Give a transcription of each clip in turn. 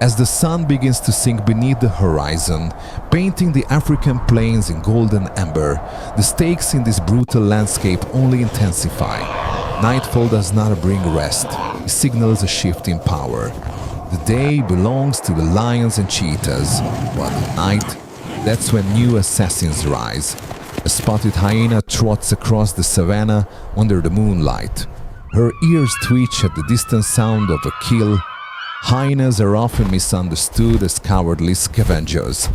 As the sun begins to sink beneath the horizon, painting the African plains in golden amber, the stakes in this brutal landscape only intensify. Nightfall does not bring rest, it signals a shift in power. The day belongs to the lions and cheetahs, but at night, that's when new assassins rise. A spotted hyena trots across the savannah under the moonlight. Her ears twitch at the distant sound of a kill. Hyenas are often misunderstood as cowardly scavengers,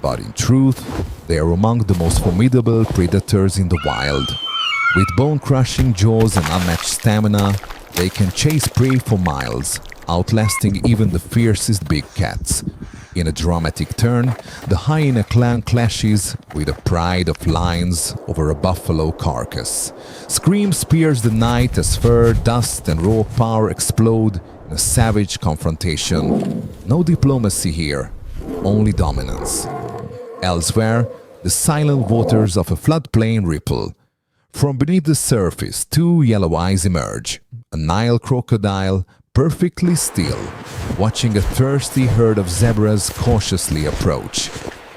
but in truth, they are among the most formidable predators in the wild. With bone-crushing jaws and unmatched stamina, they can chase prey for miles, outlasting even the fiercest big cats. In a dramatic turn, the hyena clan clashes with the pride of lions over a buffalo carcass. Screams pierce the night as fur, dust and raw power explode in a savage confrontation. No diplomacy here, only dominance. Elsewhere, the silent waters of a floodplain ripple. From beneath the surface, two yellow eyes emerge. A Nile crocodile, perfectly still, watching a thirsty herd of zebras cautiously approach.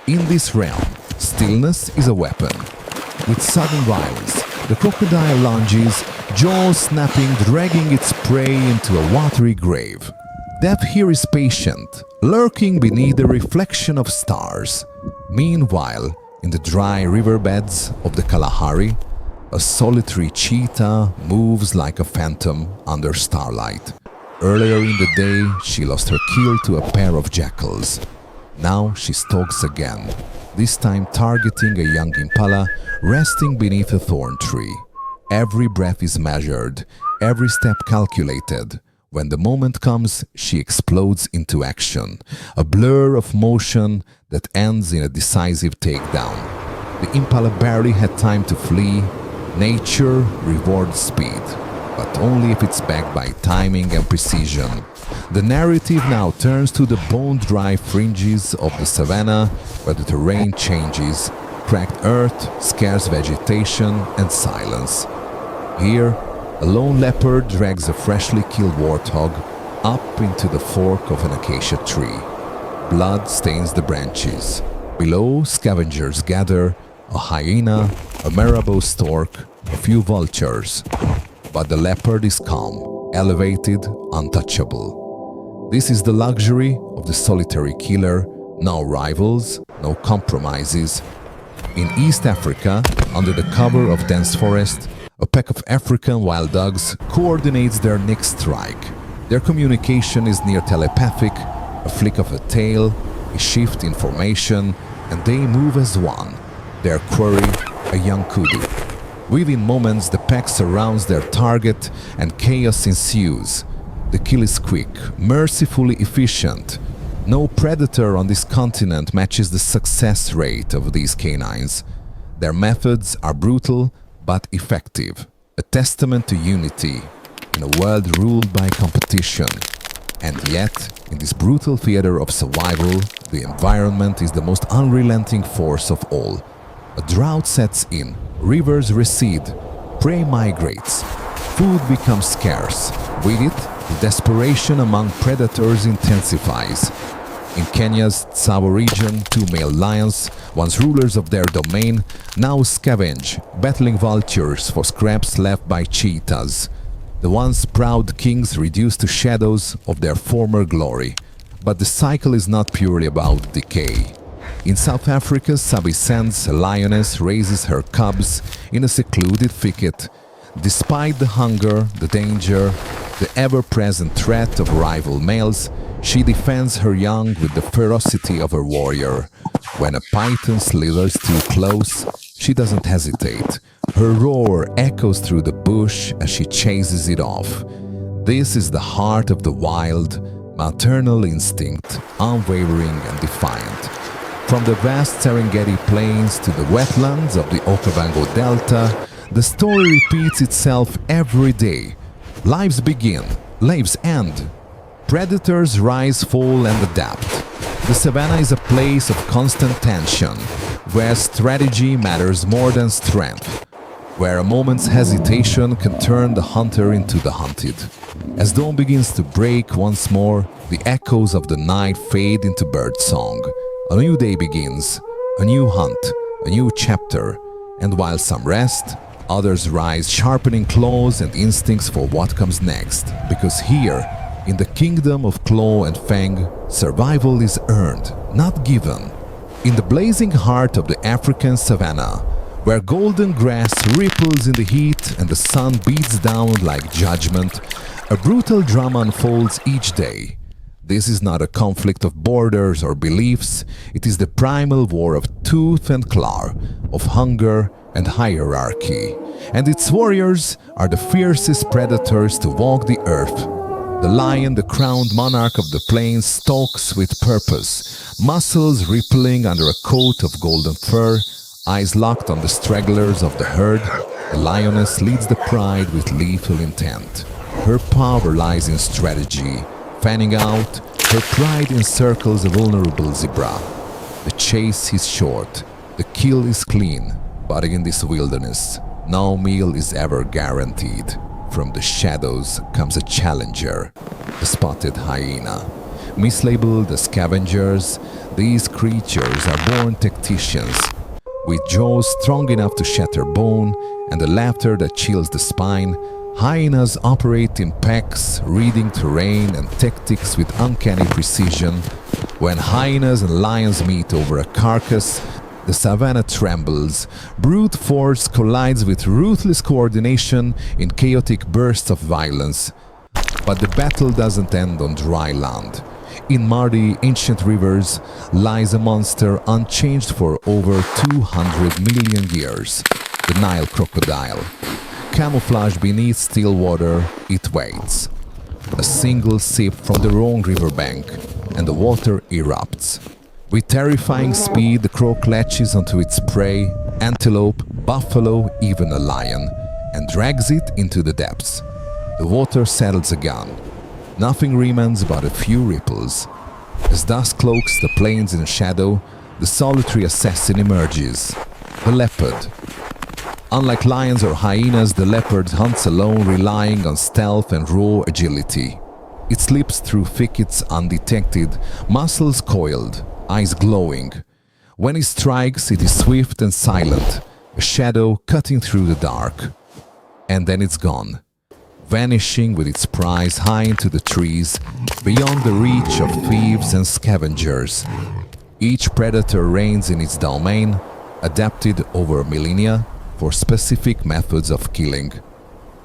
In this realm, stillness is a weapon. With sudden violence, the crocodile lunges, jaws snapping, dragging its prey into a watery grave. Death here is patient, lurking beneath the reflection of stars. Meanwhile, in the dry riverbeds of the Kalahari, a solitary cheetah moves like a phantom under starlight. Earlier in the day, she lost her kill to a pair of jackals. Now she stalks again, this time targeting a young impala resting beneath a thorn tree. Every breath is measured, every step calculated. When the moment comes, she explodes into action, a blur of motion that ends in a decisive takedown. The impala barely had time to flee. Nature rewards speed, but only if it's backed by timing and precision. The narrative now turns to the bone-dry fringes of the savannah, where the terrain changes, cracked earth, scarce vegetation, and silence. Here, a lone leopard drags a freshly killed warthog up into the fork of an acacia tree. Blood stains the branches. Below, scavengers gather, a hyena, a marabou stork, a few vultures. But the leopard is calm, elevated, untouchable. This is the luxury of the solitary killer. No rivals, no compromises. In East Africa, under the cover of dense forest, a pack of African wild dogs coordinates their next strike. Their communication is near telepathic, a flick of a tail, a shift in formation, and they move as one. Their quarry, a young kudu. Within moments, the pack surrounds their target and chaos ensues. The kill is quick, mercifully efficient. No predator on this continent matches the success rate of these canines. Their methods are brutal but effective, a testament to unity in a world ruled by competition. And yet, in this brutal theater of survival, the environment is the most unrelenting force of all. A drought sets in, rivers recede, prey migrates, food becomes scarce. With it, the desperation among predators intensifies. In Kenya's Tsavo region, two male lions, once rulers of their domain, now scavenge, battling vultures for scraps left by cheetahs. The once proud kings reduced to shadows of their former glory. But the cycle is not purely about decay. In South Africa's Sabi-Sands, a lioness raises her cubs in a secluded thicket. Despite the hunger, the danger, the ever-present threat of rival males, she defends her young with the ferocity of a warrior. When a python slithers too close, she doesn't hesitate. Her roar echoes through the bush as she chases it off. This is the heart of the wild, maternal instinct, unwavering and defiant. From the vast Serengeti plains to the wetlands of the Okavango Delta, the story repeats itself every day. Lives begin, lives end. Predators rise, fall, and adapt. The savannah is a place of constant tension, where strategy matters more than strength, where a moment's hesitation can turn the hunter into the hunted. As dawn begins to break once more, The echoes of the night fade into birdsong. A new day begins, a new hunt, a new chapter, and while some rest, others rise, sharpening claws and instincts for what comes next. Because here, in the kingdom of claw and fang, survival is earned, not given. In the blazing heart of the African savanna, where golden grass ripples in the heat and the sun beats down like judgment, a brutal drama unfolds each day. This is not a conflict of borders or beliefs, it is the primal war of tooth and claw, of hunger and hierarchy. And its warriors are the fiercest predators to walk the earth. The lion, the crowned monarch of the plains, stalks with purpose, muscles rippling under a coat of golden fur, eyes locked on the stragglers of the herd. The lioness leads the pride with lethal intent. Her power lies in strategy. Fanning out, her pride encircles a vulnerable zebra. The chase is short, the kill is clean, but in this wilderness, no meal is ever guaranteed. From the shadows comes a challenger, the spotted hyena. Mislabeled as scavengers, these creatures are born tacticians, with jaws strong enough to shatter bone and a laughter that chills the spine. Hyenas operate in packs, reading terrain and tactics with uncanny precision. When hyenas and lions meet over a carcass, the savanna trembles. Brute force collides with ruthless coordination in chaotic bursts of violence. But the battle doesn't end on dry land. In muddy, ancient rivers lies a monster unchanged for over 200 million years, the Nile crocodile. Camouflaged beneath still water, it waits. A single sip from the wrong riverbank, and the water erupts. With terrifying speed, the croc latches onto its prey, antelope, buffalo, even a lion, and drags it into the depths. The water settles again. Nothing remains but a few ripples. As dusk cloaks the plains in shadow, the solitary assassin emerges. The leopard. Unlike lions or hyenas, the leopard hunts alone, relying on stealth and raw agility. It slips through thickets undetected, muscles coiled, eyes glowing. When it strikes, it is swift and silent, a shadow cutting through the dark. And then it's gone, vanishing with its prize high into the trees, beyond the reach of thieves and scavengers. Each predator reigns in its domain, adapted over millennia for specific methods of killing.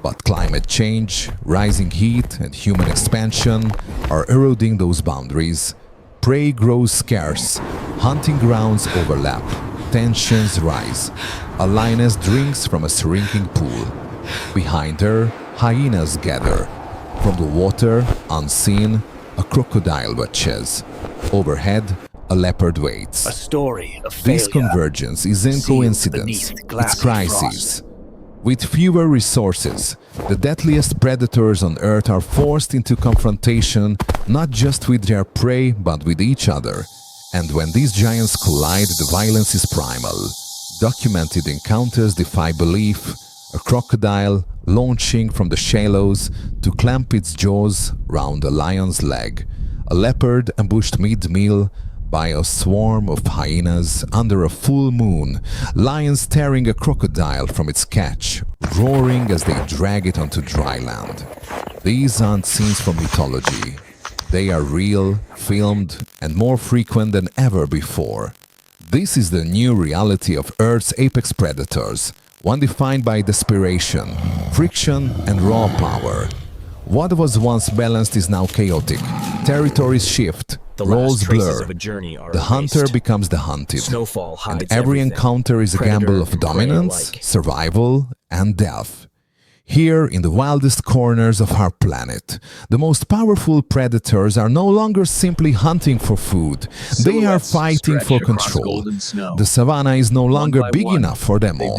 But climate change, rising heat, and human expansion are eroding those boundaries. Prey grows scarce, hunting grounds overlap, tensions rise. A lioness drinks from a shrinking pool. Behind her, hyenas gather. From the water, unseen, a crocodile watches. Overhead, a leopard waits. A story of failure. This convergence isn't coincidence, it's crisis. With fewer resources, the deadliest predators on Earth are forced into confrontation not just with their prey but with each other. And when these giants collide, the violence is primal. Documented encounters defy belief. A crocodile launching from the shallows to clamp its jaws round a lion's leg. A leopard ambushed mid-meal by a swarm of hyenas under a full moon, lions tearing a crocodile from its catch, roaring as they drag it onto dry land. These aren't scenes from mythology. They are real, filmed, and more frequent than ever before. This is the new reality of Earth's apex predators, one defined by desperation, friction, and raw power. What was once balanced is now chaotic. Territories shift, roles blur. The hunter becomes the hunted. And every encounter is a gamble of dominance, survival, and death. Here, in the wildest corners of our planet, the most powerful predators are no longer simply hunting for food. They are fighting for control. The savanna is no longer big enough for them all.